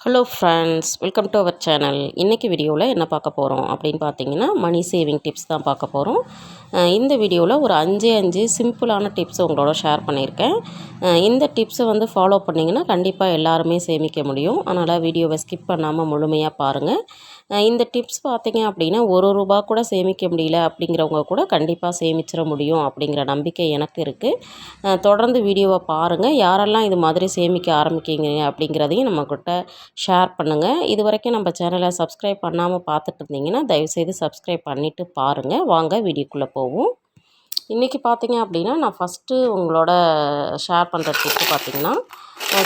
Hello friends, welcome to our channel. இன்றைக்கி வீடியோவில் என்ன பார்க்க போகிறோம் அப்படின்னு பார்த்தீங்கன்னா, மணி சேவிங் டிப்ஸ் தான் பார்க்க போகிறோம். இந்த வீடியோவில் ஒரு 5 சிம்பிளான டிப்ஸ் உங்களோட ஷேர் பண்ணியிருக்கேன். இந்த டிப்ஸை ஃபாலோ பண்ணிங்கன்னா கண்டிப்பாக எல்லாருமே சேமிக்க முடியும். அதனால் வீடியோவை ஸ்கிப் பண்ணாமல் முழுமையாக பாருங்கள். இந்த டிப்ஸ் பார்த்தீங்க அப்படின்னா ரூபா கூட சேமிக்க முடியல அப்படிங்கிறவங்க கூட கண்டிப்பாக சேமிச்சிட முடியும் அப்படிங்கிற நம்பிக்கை எனக்கு இருக்குது. தொடர்ந்து வீடியோவை பாருங்கள். யாரெல்லாம் இது மாதிரி சேமிக்க ஆரம்பிக்கிங்க அப்படிங்கிறதையும் நம்மக்கிட்ட ஷேர் பண்ணுங்கள். இது வரைக்கும் நம்ம சேனலை சப்ஸ்கிரைப் பண்ணாமல் பார்த்துட்டு இருந்தீங்கன்னா தயவுசெய்து சப்ஸ்கிரைப் பண்ணிவிட்டு பாருங்கள். வாங்க வீடியோக்குள்ளே போவோம். இன்றைக்கி பார்த்தீங்க அப்படின்னா நான் ஃபஸ்ட்டு உங்களோட ஷேர் பண்ணுற டிப்பு பார்த்திங்கன்னா,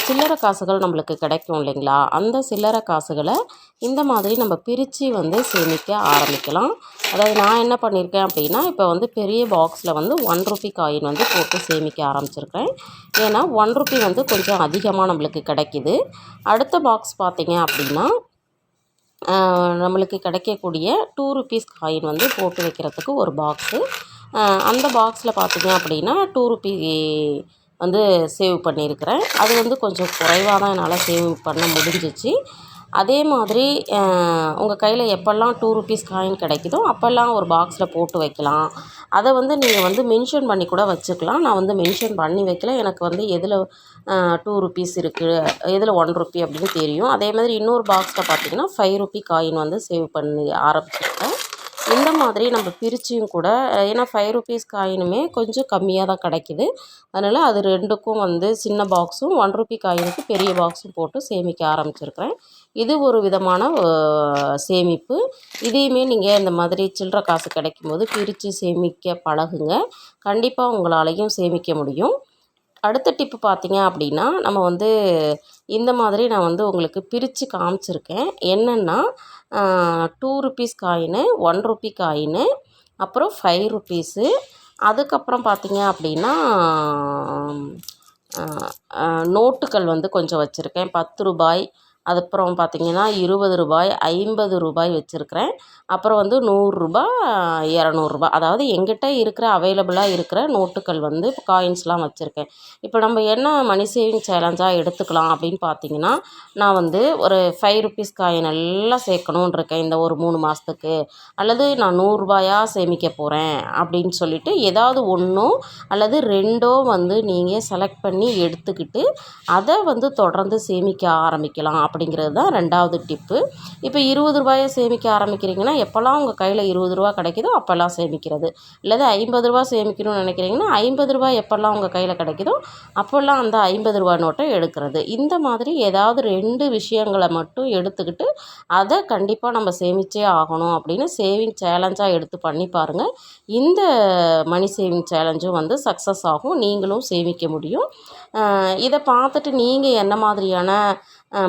சில்லறை காசுகள் நம்மளுக்கு கிடைக்கும் இல்லைங்களா, அந்த சில்லறை காசுகளை இந்த மாதிரி நம்ம பிரித்து சேமிக்க ஆரம்பிக்கலாம். அதாவது நான் என்ன பண்ணியிருக்கேன் அப்படின்னா, இப்போ பெரிய பாக்ஸில் ₹1 காயின் போட்டு சேமிக்க ஆரம்பிச்சிருக்கேன். ஏன்னா ₹1 கொஞ்சம் அதிகமாக நம்மளுக்கு கிடைக்கிது. அடுத்த பாக்ஸ் பார்த்திங்க அப்படின்னா நம்மளுக்கு கிடைக்கக்கூடிய ₹2 காயின் போட்டு வைக்கிறதுக்கு ஒரு பாக்ஸு. அந்த பாக்ஸில் பார்த்திங்க அப்படின்னா ₹2 சேவ் பண்ணியிருக்கிறேன். அது கொஞ்சம் குறைவாக தான் என்னால் சேவ் பண்ண முடிஞ்சிச்சு. அதே மாதிரி உங்கள் கையில் எப்போல்லாம் ₹2 காயின் கிடைக்குதோ அப்போல்லாம் ஒரு பாக்ஸில் போட்டு வைக்கலாம். அதை நீங்கள் மென்ஷன் பண்ணி கூட வச்சுக்கலாம். நான் மென்ஷன் பண்ணி வைக்கல. எனக்கு எதில் ₹2 இருக்குது, எதில் ₹1 அப்படின்னு தெரியும். அதே மாதிரி இன்னொரு பாக்ஸில் பார்த்திங்கன்னா ₹5 காயின் சேவ் பண்ணி ஆரம்பிச்சிருக்கேன். இந்த மாதிரி நம்ம பிரிச்சியும் கூட, ஏன்னா ₹5 காயினுமே கொஞ்சம் கம்மியாக தான் கிடைக்கிது. அதனால் அது ரெண்டுக்கும் சின்ன பாக்ஸும் ₹1 காயினுக்கு பெரிய பாக்ஸும் போட்டு சேமிக்க ஆரம்பிச்சிருக்கிறேன். இது ஒரு விதமான சேமிப்பு. இதையுமே நீங்கள் இந்த மாதிரி சில்லறை காசு கிடைக்கும்போது பிரித்து சேமிக்க பழகுங்க. கண்டிப்பாக உங்களாலையும் சேமிக்க முடியும். அடுத்த டிப்பு பார்த்தீங்க அப்படின்னா, நம்ம இந்த மாதிரி நான் உங்களுக்கு பிரித்து காமிச்சிருக்கேன். என்னென்னா ₹2 காயினு, ₹1 காயினு, அப்புறம் ₹5. அதுக்கப்புறம் பார்த்தீங்க அப்படின்னா நோட்டுகள் கொஞ்சம் வச்சுருக்கேன். ₹10, அதுக்கப்புறம் பார்த்திங்கன்னா ₹20, ₹50 வச்சுருக்கிறேன். அப்புறம் ₹100, ₹200, அதாவது எங்கிட்ட இருக்கிற அவைலபிளாக இருக்கிற நோட்டுகள் காயின்ஸ்லாம் வச்சுருக்கேன். இப்போ நம்ம என்ன மணி சேவிங் சேலஞ்சாக எடுத்துக்கலாம் அப்படின்னு பார்த்தீங்கன்னா, நான் ஒரு ₹5 காயின் எல்லாம் சேர்க்கணுன்னு இருக்கேன் இந்த ஒரு 3 மாதத்துக்கு, அல்லது நான் ₹100 சேமிக்க போகிறேன் அப்படின்னு சொல்லிட்டு ஏதாவது ஒன்றோ அல்லது 2ஓ நீங்கள் செலக்ட் பண்ணி எடுத்துக்கிட்டு அதை தொடர்ந்து சேமிக்க ஆரம்பிக்கலாம் அப்படிங்கிறது தான் 2வது டிப்பு. இப்போ ₹20 சேமிக்க ஆரம்பிக்கிறீங்கன்னா, எப்போல்லாம் உங்கள் கையில் ₹20 கிடைக்குதோ அப்போல்லாம் சேமிக்கிறது. அல்லது ₹50 சேமிக்கணும்னு நினைக்கிறீங்கன்னா, ₹50 எப்போல்லாம் உங்கள் கையில் கிடைக்குதோ அப்போல்லாம் அந்த ₹50 நோட்டை எடுக்கிறது. இந்த மாதிரி ஏதாவது 2 விஷயங்களை மட்டும் எடுத்துக்கிட்டு அதை கண்டிப்பாக நம்ம சேமித்தே ஆகணும் அப்படின்னு சேவிங் சேலஞ்சாக எடுத்து பண்ணி பாருங்கள். இந்த மணி சேவிங் சேலஞ்சும் சக்ஸஸ் ஆகும். நீங்களும் சேமிக்க முடியும். இதை பார்த்துட்டு நீங்கள் என்ன மாதிரியான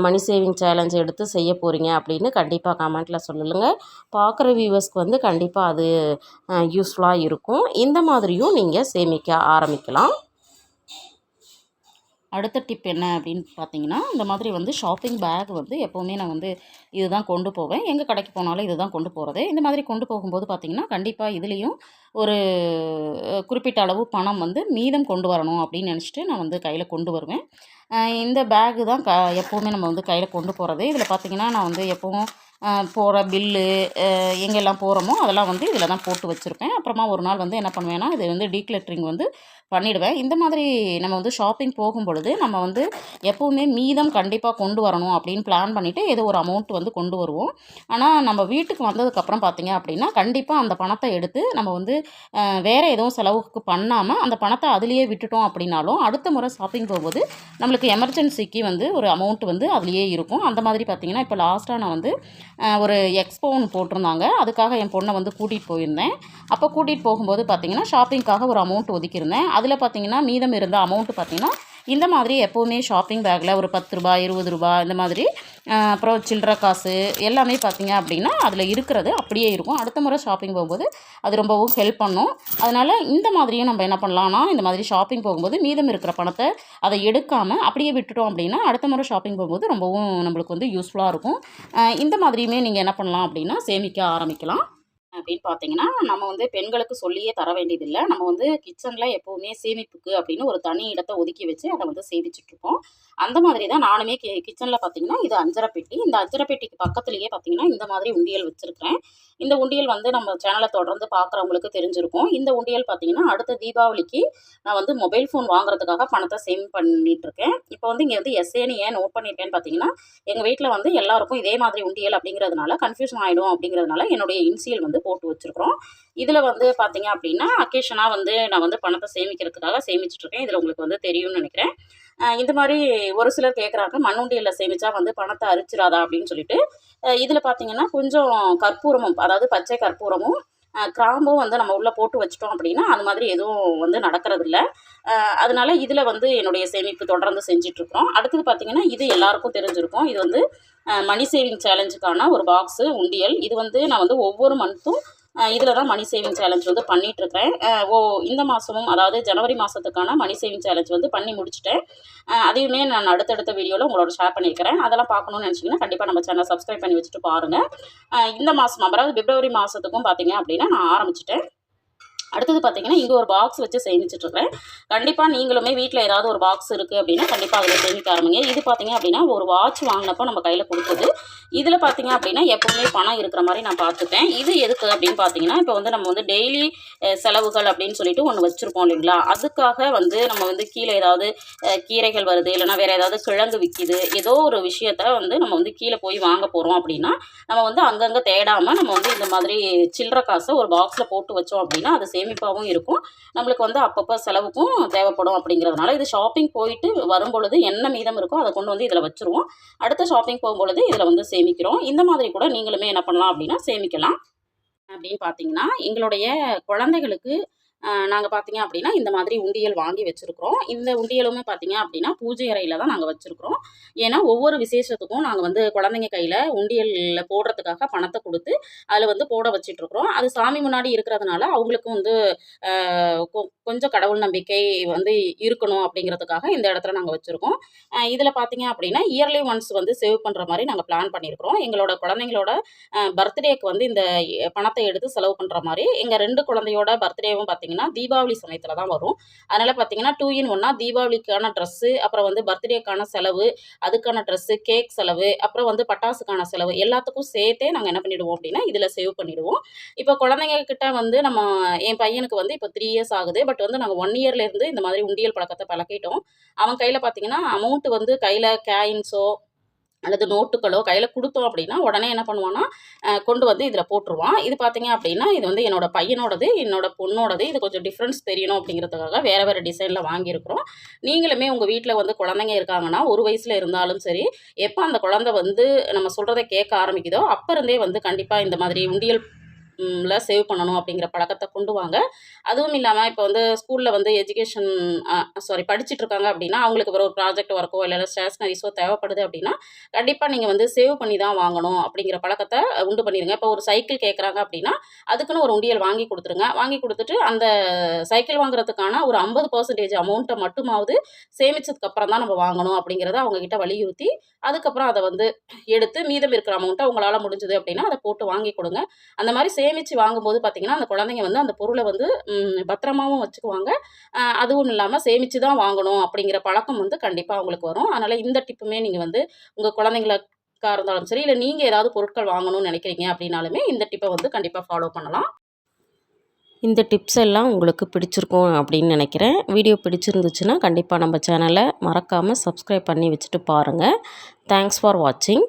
மணி சேவிங் சேலஞ்ச் எடுத்து செய்ய போகிறீங்க அப்படின்னு கண்டிப்பாக கமெண்ட்டில் சொல்லுங்கள். பார்க்குற வியூவர்ஸ்க்கு கண்டிப்பாக அது யூஸ்ஃபுல்லாக இருக்கும். இந்த மாதிரியும் நீங்கள் சேமிக்க ஆரம்பிக்கலாம். அடுத்த டிப் என்ன அப்படின்னு பார்த்தீங்கன்னா, இந்த மாதிரி ஷாப்பிங் பேக் எப்போவுமே நான் இதுதான் கொண்டு போவேன். எங்கே கடைக்கு போனாலும் இது தான் கொண்டு போகிறது. இந்த மாதிரி கொண்டு போகும்போது பார்த்திங்கன்னா, கண்டிப்பாக இதுலேயும் ஒரு குறிப்பிட்ட அளவு பணம் மீதம் கொண்டு வரணும் அப்படின்னு நினச்சிட்டு நான் கையில் கொண்டு வருவேன். இந்த பேகு தான் எப்போவுமே நம்ம கையில் கொண்டு போகிறது. இதில் பார்த்திங்கன்னா, நான் எப்போவும் போகிற பில்லு, எங்கெல்லாம் போகிறோமோ அதெல்லாம் இதில் தான் போட்டு வச்சுருப்பேன். அப்புறமா ஒரு நாள் என்ன பண்ணுவேன்னா, இது டீக்ளட்டரிங் பண்ணிவிடுவேன். இந்த மாதிரி நம்ம ஷாப்பிங் போகும்பொழுது நம்ம எப்போவுமே மீதம் கண்டிப்பாக கொண்டு வரணும் அப்படின்னு பிளான் பண்ணிவிட்டு ஏதோ ஒரு அமௌண்ட் கொண்டு வருவோம். ஆனால் நம்ம வீட்டுக்கு வந்ததுக்கப்புறம் பார்த்திங்க அப்படின்னா, கண்டிப்பாக அந்த பணத்தை எடுத்து நம்ம வேறு எதுவும் செலவுக்கு பண்ணாமல் அந்த பணத்தை அதுலேயே விட்டுட்டோம் அப்படின்னாலும், அடுத்த முறை ஷாப்பிங் போகும்போது நம்மளுக்கு எமர்ஜென்சிக்கு ஒரு அமௌண்ட் அதுலேயே இருக்கும். அந்த மாதிரி பார்த்திங்கன்னா, இப்போ லாஸ்ட்டாக நான் ஒரு எக்ஸ்போ ஒன்று போட்டிருந்தாங்க. அதுக்காக என் பொண்ணை கூட்டிகிட்டு போயிருந்தேன். அப்போ கூட்டிகிட்டு போகும்போது பார்த்திங்கன்னா, ஷாப்பிங்காக ஒரு அமௌண்ட் ஒதுக்கியிருந்தேன். அதில் பார்த்திங்கன்னா மீதம் இருந்த அமௌண்ட்டு பார்த்திங்கன்னா, இந்த மாதிரி எப்போவுமே ஷாப்பிங் பேக்கில் ஒரு ₹10, ₹20 இந்த மாதிரி, அப்புறம் சில்லறை காசு எல்லாமே பார்த்திங்க அப்படின்னா அதில் இருக்கிறது அப்படியே இருக்கும். அடுத்த முறை ஷாப்பிங் போகும்போது அது ரொம்பவும் ஹெல்ப் பண்ணும். அதனால் இந்த மாதிரியும் நம்ம என்ன பண்ணலாம்னா, இந்த மாதிரி ஷாப்பிங் போகும்போது மீதம் இருக்கிற பணத்தை அதை எடுக்காமல் அப்படியே விட்டுட்டோம் அப்படின்னா அடுத்த முறை ஷாப்பிங் போகும்போது ரொம்பவும் நம்மளுக்கு யூஸ்ஃபுல்லாக இருக்கும். இந்த மாதிரியுமே நீங்கள் என்ன பண்ணலாம் அப்படின்னா சேமிக்க ஆரம்பிக்கலாம். அப்படின்னு பார்த்தீங்கன்னா, நம்ம வந்து பெண்களுக்கு சொல்லியே தர வேண்டியதில்ல. நம்ம வந்து கிச்சன்ல எப்பவுமே சேமிப்புக்கு அப்படின்னு ஒரு தனி இடத்த ஒதுக்கி வச்சு அத வந்து சேமிச்சுட்ருப்போம். அந்த மாதிரி தான் நானுமே கிச்சன்ல பார்த்தீங்கன்னா, இது அஞ்சர பெட்டி. இந்த அஞ்சர பெட்டிக்கு பக்கத்திலேயே பார்த்தீங்கன்னா, இந்த மாதிரி உண்டியல் வச்சிருக்கிறேன். இந்த உண்டியல் வந்து நம்ம சேனல தொடர்ந்து பார்க்குறவங்களுக்கு தெரிஞ்சிருக்கும். இந்த உண்டியல் பார்த்தீங்கன்னா, அடுத்த தீபாவளிக்கு நான் வந்து மொபைல் ஃபோன் வாங்குறதுக்காக பணத்த பண்ணிட்டுருக்கேன். இப்போ வந்து இங்க வந்து எஸ்ஏன்னு ஏன் நோட் பண்ணியிருக்கேன்னு பார்த்தீங்கன்னா, எங்க வீட்ல வந்து எல்லாருக்கும் இதே மாதிரி உண்டியல் அப்படிங்கிறதுனால கன்ஃப்யூஷன் ஆயிடும் அப்படிங்கிறதுனால என்னுடைய இனிஷியல் வந்து போட்டு வச்சிருக்கிறோம். இதில வந்து பார்த்தீங்க அப்படின்னா, அக்கேஷனா வந்து நான் வந்து பணத்த சேமிக்கிறதுக்காக சேமிச்சுட்டுருக்கேன். இதில உங்களுக்கு வந்து தெரியும்னு நெனைக்கிறேன். இந்த மாரி ஒரு சிலர் கேட்குறாங்க, "மண்ணுண்டியல்ல சேமிச்சா வந்து பணத்த அரிச்சிராதா?" அப்படின்னு சொல்லிட்டு. இதில பார்த்தீங்கன்னா, கொஞ்சம் கற்பூரமும், அதாவது பச்சை கற்பூரமும், கிராம்பும் வந்து நம்ம உள்ள போட்டு வச்சுட்டோம் அப்படின்னா, அது மாதிரி எதுவும் வந்து நடக்கிறதில்ல. அதனால இதில வந்து என்னுடைய சேமிப்பு தொடர்ந்து செஞ்சுட்ருக்கிறோம். அடுத்தது பார்த்தீங்கன்னா, இது எல்லாருக்கும் தெரிஞ்சிருக்கும். இது வந்து மணி சேவிங் சேலஞ்சுக்கான ஒரு பாக்ஸு உண்டியல். இது வந்து நான் வந்து ஒவ்வொரு மந்த்தும் இதில தான் மணி சேவிங் சேலஞ்ச் வந்து பண்ணிட்டுருக்கிறேன். இந்த மாசமும், அதாவது ஜனவரி மாசத்துக்கான மணி சேவிங் சேலஞ்ச் வந்து பண்ணி முடிச்சுட்டேன். அதையுமே நான் அடுத்தடுத்த வீடியோல உங்களோட ஷேர் பண்ணியிருக்கிறேன். அதெல்லாம் பார்க்கணும்னு நெனச்சீங்கன்னா, கண்டிப்பா நம்ம சேனல சப்ஸ்கிரைப் பண்ணி வச்சுட்டு பாருங்க. இந்த மாசம், அதாவது பிப்ரவரி மாசத்துக்கும் பார்த்தீங்க அப்படின்னா, நான் ஆரம்பிச்சுட்டேன். அடுத்தது பார்த்தீங்கன்னா, இங்க ஒரு பாக்ஸ் வச்சு சேமிச்சுட்ருக்கிறேன். கண்டிப்பா நீங்களுமே வீட்ல ஏதாவது ஒரு பாக்ஸ் இருக்கு அப்படின்னா, கண்டிப்பா அதில சேமிக்க ஆரம்பிங்க. இது பார்த்தீங்க அப்படின்னா, ஒரு வாட்ச் வாங்குனப்போ நம்ம கையில குடுத்தது. இதில பார்த்தீங்க அப்படின்னா, எப்பவுமே பணம் இருக்கிற மாரி நான் பார்த்துப்பேன். இது எதுக்கு அப்படின்னு பார்த்தீங்கன்னா, இப்போ வந்து நம்ம வந்து டெய்லி செலவுகள் அப்படின்னு சொல்லிட்டு ஒண்ணு வச்சிருப்போம் இல்லைங்களா? அதுக்காக வந்து நம்ம வந்து கீழ ஏதாவது கீரைகள் வருது, இல்லைன்னா வேற ஏதாவது கிழங்கு விக்கிது, ஏதோ ஒரு விஷயத்த வந்து நம்ம வந்து கீழ போய் வாங்க போறோம் அப்படின்னா, நம்ம வந்து அங்கங்க தேடாம நம்ம வந்து இந்த மாதிரி சில்லற காச ஒரு பாக்ஸ்ல போட்டு வச்சோம் அப்படின்னா, அது சேமிப்பாவும் இருக்கும். நம்மளுக்கு வந்து அப்பப்போ செலவுக்கும் தேவைப்படும் அப்படிங்கிறதுனால, இது ஷாப்பிங் போயிட்டு வரும்பொழுது என்ன மீதம் இருக்கோ அத கொண்டு வந்து இதில வச்சுருவோம். அடுத்த ஷாப்பிங் போகும்பொழுது இதில வந்து சேமிக்கிறோம். இந்த மாதிரி கூட நீங்களுமே என்ன பண்ணலாம் அப்படின்னா சேமிக்கலாம். அப்படின்னு பார்த்தீங்கன்னா, எங்களுடைய குழந்தைகளுக்கு நாங்க பார்த்தீங்க அப்படின்னா, இந்த மாதிரி உண்டியல் வாங்கி வச்சிருக்கிறோம். இந்த உண்டியலுமே பார்த்தீங்க அப்படின்னா, பூஜை அறையில தான் நாங்க வச்சிருக்கிறோம். ஏன்னா, ஒவ்வொரு விசேஷத்துக்கும் நாங்க வந்து குழந்தைங்க கையில உண்டியல்ல போடுறதுக்காக பணத்த குடுத்து, அதில வந்து போட வச்சுட்ருக்கிறோம். அது சாமி முன்னாடி இருக்கிறதுனால, அவங்களுக்கும் வந்து அ கொஞ்சம் கடவுள் நம்பிக்கை வந்து இருக்கணும் அப்படிங்கிறதுக்காக இந்த இடத்துல நாங்க வச்சிருக்கோம். இதில பார்த்தீங்க அப்படின்னா, இயர்லி ஒன்ஸ் வந்து சேவ் பண்ற மாரி நாங்க பிளான் பண்ணியிருக்கிறோம். எங்களோட குழந்தைங்களோட பர்த்டேக்கு வந்து இந்த பணத்த எடுத்து செலவு பண்ற மாரி, எங்க 2 குழந்தையோட பர்த்டேவும் பார்த்தீங்கன்னா, தீபாவளி சமயத்தில தான் வரும். அதனால பார்த்தீங்கன்னா, 2 இன் 1 தீபாவளிக்கான ட்ரெஸ்ஸு, அப்புறம் வந்து பர்த்டேக்கான செலவு, அதுக்கான ட்ரெஸ்ஸு, கேக் செலவு, அப்புறம் வந்து பட்டாசுக்கான செலவு எல்லாத்துக்கும் சேர்த்தே நாங்க என்ன பண்ணிடுவோம் அப்படின்னா, இதில சேவ் பண்ணிடுவோம். இப்போ குழந்தைங்க கிட்ட வந்து என் பையனுக்கு வந்து இப்போ 3 இயர்ஸ் ஆகுது. பட் வந்து நாங்க 1 இயர்லேருந்து இந்த மாதிரி உண்டியல் பழக்கத்த பழக்கிட்டோம். அவன் கையில பார்த்தீங்கன்னா, அமௌண்ட் வந்து கையில காயின்ஸோ அல்லது நோட்டுகளோ கையில குடுத்தோம் அப்படின்னா, உடனே என்ன பண்ணுவான்னா, கொண்டு வந்து இதில போட்டுருவான். இது பார்த்தீங்க அப்படின்னா, இது வந்து என்னோட பையனோடது, என்னோட பொண்ணோடது. இது கொஞ்சம் டிஃப்ரென்ஸ் தெரியணும் அப்படிங்கிறதுக்காக வேற வேற டிசைன்ல வாங்கியிருக்கிறோம். நீங்களுமே உங்க வீட்ல வந்து குழந்தைங்க இருக்காங்கன்னா, 1 வயசுல இருந்தாலும் சரி, எப்ப அந்த குழந்தை வந்து நம்ம சொல்றத கேட்க ஆரம்பிக்குதோ, அப்ப இருந்தே வந்து கண்டிப்பா இந்த மாதிரி உண்டியல் சேவ் பண்ணணும் அப்படிங்கிற பழக்கத்த கொண்டு வாங்க. அதுவும் இல்லாம இப்போ வந்து ஸ்கூல்ல வந்து எஜுகேஷன் படிச்சுட்டு இருக்காங்க அப்படின்னா, அவங்களுக்கு ஒரு ப்ராஜெக்ட் ஒர்க்கோ இல்ல ஸ்டேஷனரீஸோ தேவைப்படுது அப்படின்னா, கண்டிப்பா நீங்க வந்து சேவ் பண்ணி தான் வாங்கணும் அப்படிங்கிற பழக்கத்த உண்டு பண்ணிருங்க. இப்போ ஒரு சைக்கிள் கேட்குறாங்க அப்படின்னா, அதுக்குன்னு ஒரு உண்டியல் வாங்கி குடுத்துருங்க. வாங்கி குடுத்துட்டு அந்த சைக்கிள் வாங்குறதுக்கான ஒரு 50% அமௌண்ட்ட மட்டுமாவது சேமிச்சதுக்கு அப்புறம் தான் நம்ம வாங்கணும் அப்படிங்கிறத அவங்க கிட்ட வலியுறுத்தி, அதுக்கப்புறம் அத வந்து எடுத்து மீதம் இருக்கிற அமௌண்ட்ட உங்களால முடிஞ்சது அப்படின்னா, அத போட்டு வாங்கி குடுங்க. அந்த மாரி சேமிச்சு வாங்கும்போது பார்த்தீங்கன்னா, அந்த குழந்தைங்க வந்து அந்த பொருள வந்து பத்திரமாவும் வச்சுக்குவாங்க. அதுவும் இல்லாம சேமிச்சு தான் வாங்கணும் அப்படிங்கிற பழக்கம் வந்து கண்டிப்பா அவங்களுக்கு வரும். அதனால இந்த டிப்புமே நீங்க வந்து உங்க குழந்தைங்களுக்கா இருந்தாலும் சரி, இல்ல நீங்க ஏதாவது பொருட்கள் வாங்கணும்னு நினைக்கிறீங்க அப்படின்னாலுமே, இந்த டிப்ப வந்து கண்டிப்பா ஃபாலோ பண்ணலாம். இந்த டிப்ஸ் எல்லாம் உங்களுக்கு பிடிச்சிருக்கும் அப்படின்னு நினைக்கிறேன். வீடியோ பிடிச்சிருந்துச்சுன்னா, கண்டிப்பா நம்ம சேனல மறக்காம சப்ஸ்கிரைப் பண்ணி வச்சுட்டு பாருங்க. தேங்க்ஸ் ஃபார் வாட்சிங்.